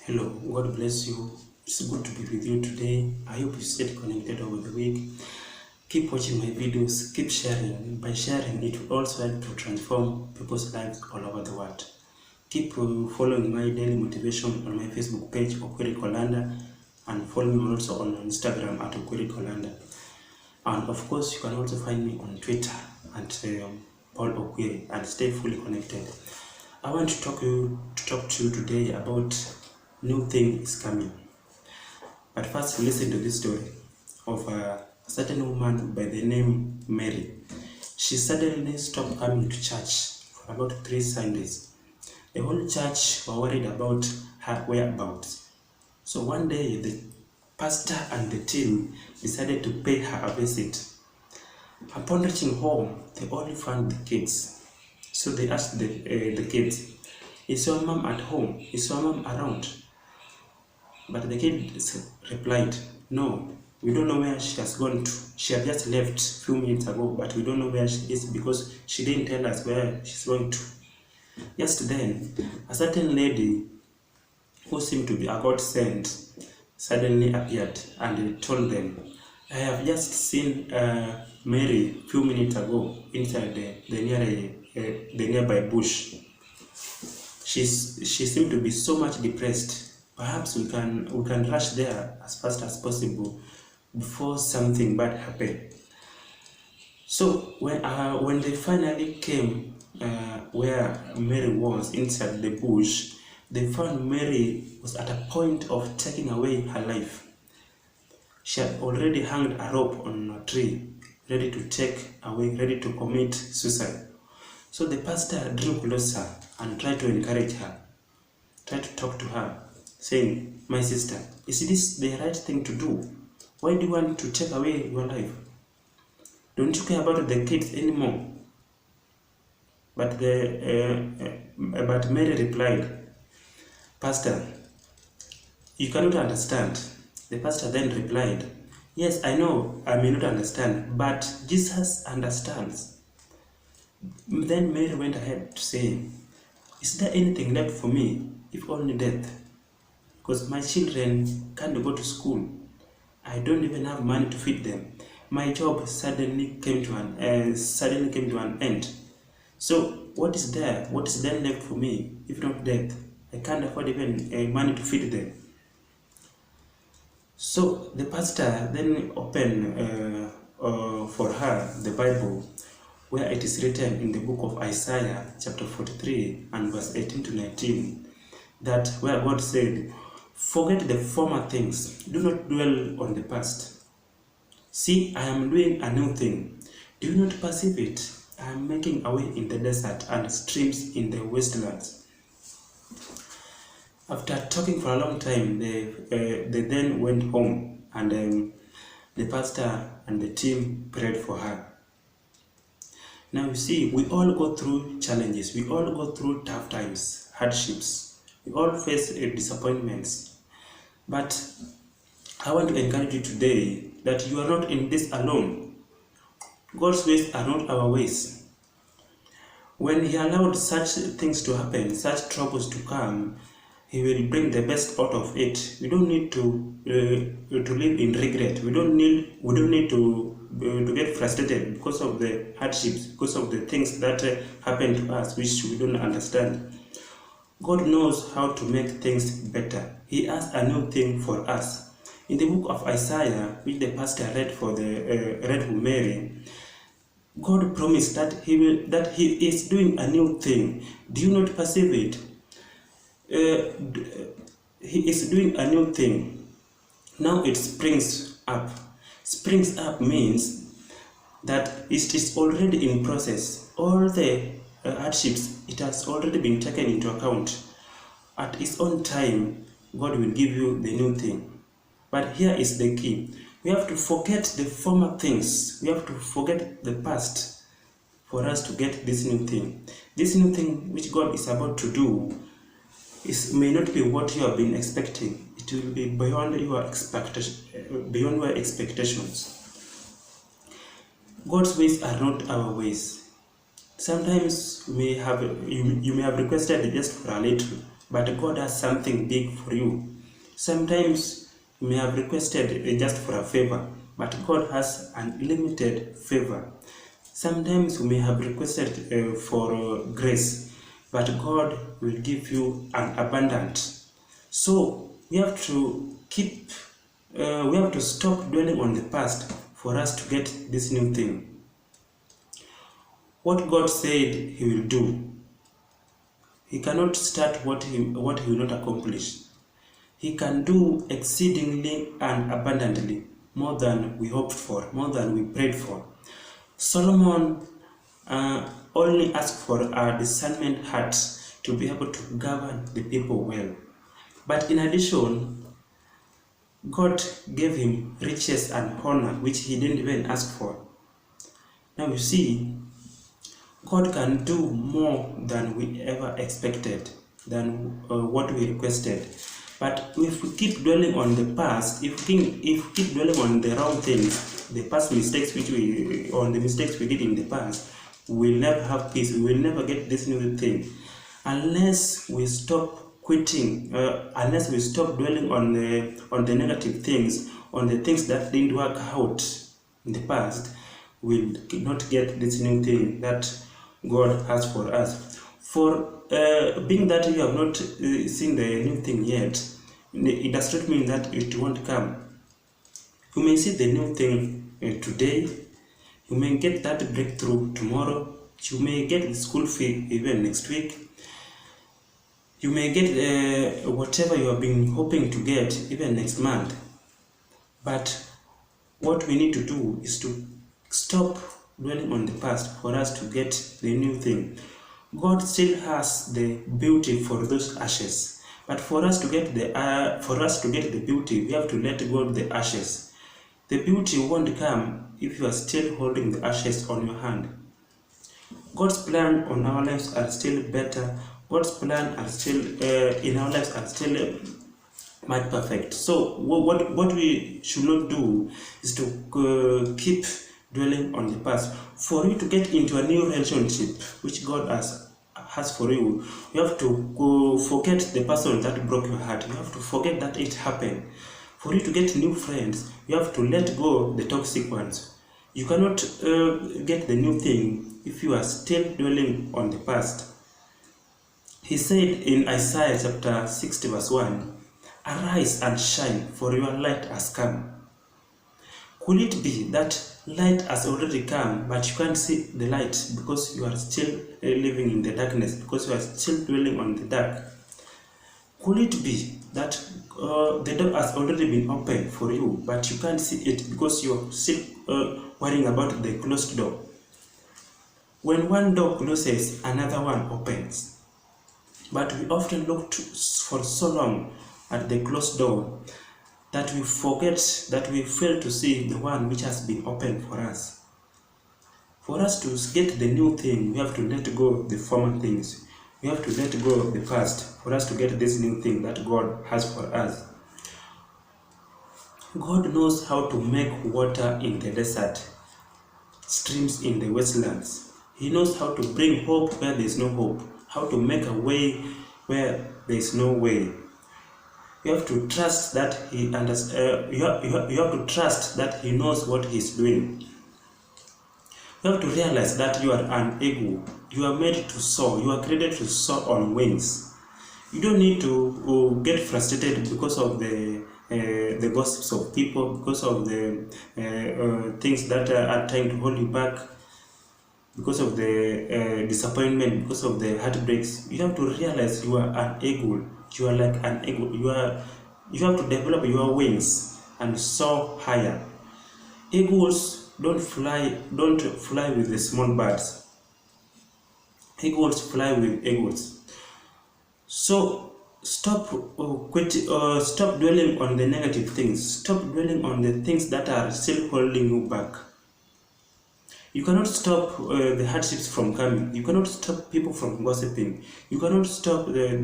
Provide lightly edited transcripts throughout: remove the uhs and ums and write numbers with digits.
Hello, God bless you. It's good to be with you today. I hope you stayed connected over the week. Keep watching my videos, keep sharing. By sharing, it will also help to transform people's lives all over the world. Keep following my daily motivation on my Facebook page, Okwiri Kolanda, and follow me also on Instagram at Okwiri Kolanda. And of course, you can also find me on Twitter at Paul Okwiri and stay fully connected. I want to talk to you today about new thing is coming. But first, listen to this story of a certain woman by the name Mary. She suddenly stopped coming to church for about 3 Sundays. The whole church were worried about her whereabouts. So one day, the pastor and the team decided to pay her a visit. Upon reaching home, they only found the kids. So they asked the kids, "Is your mom at home? Is your mom around?" But the kids replied, "No, we don't know where she has gone to. She had just left a few minutes ago, but we don't know where she is because she didn't tell us where she's going to." Just then, a certain lady who seemed to be a God sent suddenly appeared and told them, "I have just seen Mary a few minutes ago inside the nearby bush. She seemed to be so much depressed. Perhaps we can rush there as fast as possible before something bad happens." So when they finally came where Mary was inside the bush, they found Mary was at a point of taking away her life. She had already hung a rope on a tree, ready to take away, ready to commit suicide. So the pastor drew closer and tried to encourage her, tried to talk to her, saying, "My sister, is this the right thing to do? Why do you want to take away your life? Don't you care about the kids anymore?" But Mary replied, "Pastor, you cannot understand." The pastor then replied, "Yes, I know I may not understand, but Jesus understands." Then Mary went ahead to say, "Is there anything left for me, if only death? Because my children can't go to school. I don't even have money to feed them. My job suddenly came to an end. So what is there? What is then left for me, if not death? I can't afford even money to feed them." So the pastor then opened for her the Bible, where it is written in the book of Isaiah, chapter 43 and verse 18 to 19, that where God said, "Forget the former things, do not dwell on the past. See, I am doing a new thing. Do you not perceive it? I am making a way in the desert and streams in the wastelands." After talking for a long time, they then went home, and the pastor and the team prayed for her. Now you see, we all go through challenges, we all go through tough times, hardships, we all face disappointments. But I want to encourage you today that you are not in this alone. God's ways are not our ways. When He allowed such things to happen, such troubles to come, He will bring the best out of it. We don't need to live in regret. We don't need to get frustrated because of the hardships, because of the things that happen to us, which we don't understand. God knows how to make things better. He has a new thing for us. In the book of Isaiah, which the pastor read for Mary, God promised that He is doing a new thing. Do you not perceive it? He is doing a new thing. Now it springs up. Springs up means that it is already in process. All the hardships, it has already been taken into account. At its own time, God will give you the new thing. But here is the key. We have to forget the former things. We have to forget the past for us to get this new thing. This new thing which God is about to do may not be what you have been expecting. It will be beyond your expectations. God's ways are not our ways. Sometimes you may have requested just for a little, but God has something big for you. Sometimes you may have requested just for a favor, but God has unlimited favor. Sometimes you may have requested for grace, but God will give you an abundant. So we have to we have to stop dwelling on the past for us to get this new thing. What God said He will do, He cannot start what He will not accomplish. He can do exceedingly and abundantly, more than we hoped for, more than we prayed for. Solomon only asked for a discernment heart to be able to govern the people well. But in addition, God gave him riches and honor which he didn't even ask for. Now you see, God can do more than we ever expected, than what we requested. But if we keep dwelling on the past, if we keep dwelling on the wrong things, the past mistakes on the mistakes we did in the past, we will never have peace. We will never get this new thing, unless we stop unless we stop dwelling on the negative things, on the things that didn't work out in the past. We'll not get this new thing that God has for us. For being that you have not seen the new thing yet, it does not mean that it won't come. You may see the new thing today. You may get that breakthrough tomorrow. You may get the school fee even next week. You may get whatever you have been hoping to get even next month. But what we need to do is to stop dwelling on the past for us to get the new thing. God still has the beauty for those ashes, but for us to get the beauty, we have to let go of the ashes. The beauty won't come if you are still holding the ashes on your hand. God's plan on our lives are still better. God's plan are still in our lives are still much perfect. So what we should not do is to keep dwelling on the past. For you to get into a new relationship which God has for you, you have to forget the person that broke your heart. You have to forget that it happened. For you to get new friends, you have to let go the toxic ones. You cannot get the new thing if you are still dwelling on the past. He said in Isaiah chapter 60 verse 1, "Arise and shine, for your light has come." Could it be that light has already come, but you can't see the light because you are still living in the darkness, because you are still dwelling on the dark? Could it be that the door has already been opened for you, but you can't see it because you are still worrying about the closed door? When one door closes, another one opens. But we often look for so long at the closed door that we forget, that we fail to see the one which has been opened for us. For us to get the new thing, we have to let go of the former things. We have to let go of the past for us to get this new thing that God has for us. God knows how to make water in the desert, streams in the wastelands. He knows how to bring hope where there is no hope, how to make a way where there is no way. You have to trust that He you have to trust that He knows what He is doing. You have to realize that you are an eagle. You are made to soar. You are created to soar on wings. You don't need to get frustrated because of the gossips of people, because of the things that are trying to hold you back, because of the disappointment, because of the heartbreaks. You have to realize you are an eagle. You are like an eagle. You have to develop your wings and soar higher. Eagles don't fly with the small birds. Eagles fly with eagles. So stop dwelling on the negative things. Stop dwelling on the things that are still holding you back. You cannot stop the hardships from coming. You cannot stop people from gossiping. You cannot stop the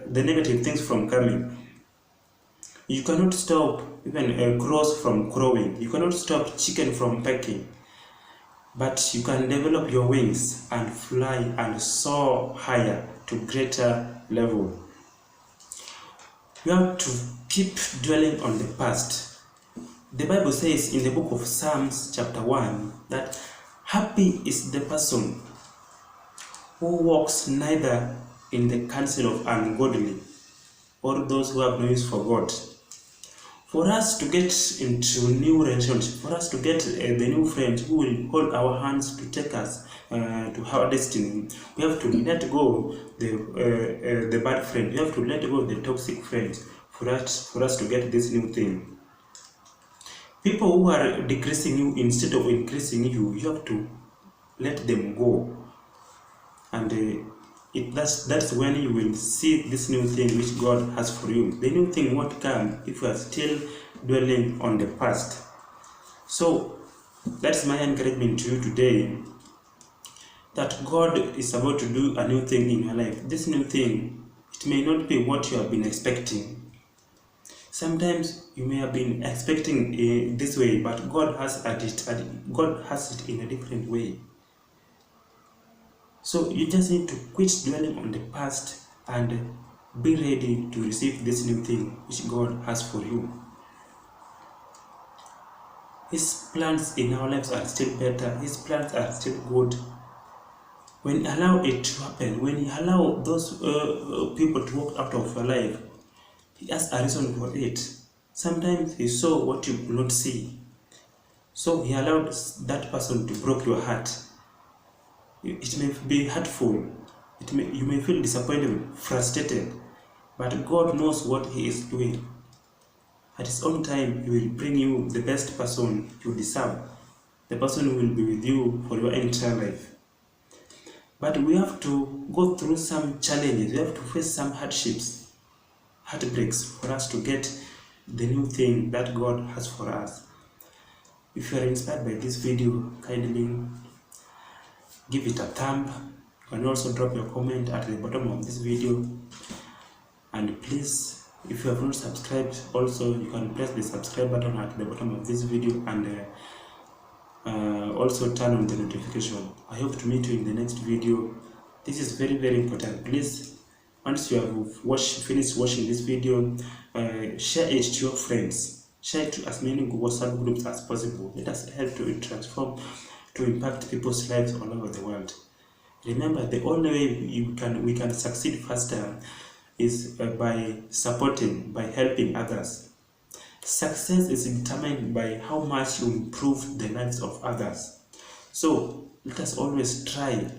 negative things from coming. You cannot stop even crows from crowing. You cannot stop chicken from pecking. But you can develop your wings and fly and soar higher to greater level. We have to keep dwelling on the past. The Bible says in the book of Psalms chapter 1 that happy is the person who walks neither in the counsel of ungodly or those who have no use for God. For us to get into new relationship, for us to get the new friends who will hold our hands to take us to our destiny, we have to let go the bad friend. We have to let go the toxic friends for us to get this new thing. People who are decreasing you instead of increasing you, you have to let them go. And that's when you will see this new thing which God has for you. The new thing won't come if you are still dwelling on the past. So that's my encouragement to you today, that God is about to do a new thing in your life. This new thing, it may not be what you have been expecting. Sometimes you may have been expecting this way, but God has it in a different way. So you just need to quit dwelling on the past and be ready to receive this new thing which God has for you. His plans in our lives are still better. His plans are still good. When you allow it to happen, when you allow those people to walk out of your life, He has a reason for it. Sometimes He saw what you could not see. So He allowed that person to break your heart. It may be hurtful. You may feel disappointed, frustrated, but God knows what He is doing. At His own time, He will bring you the best person you deserve, the person who will be with you for your entire life. But we have to go through some challenges. We have to face some hardships, heartbreaks, for us to get the new thing that God has for us. If you are inspired by this video, kindly give it a thumb. You can also drop your comment at the bottom of this video. And please, if you have not subscribed, also you can press the subscribe button at the bottom of this video, and also turn on the notification. I hope to meet you in the next video. This is very, very important. Please, once you have finished watching this video, share it to your friends. Share it to as many WhatsApp groups as possible. Let us help to transform, to impact people's lives all over the world. Remember, the only way we can succeed faster is by supporting, by helping others. Success is determined by how much you improve the lives of others. So let us always try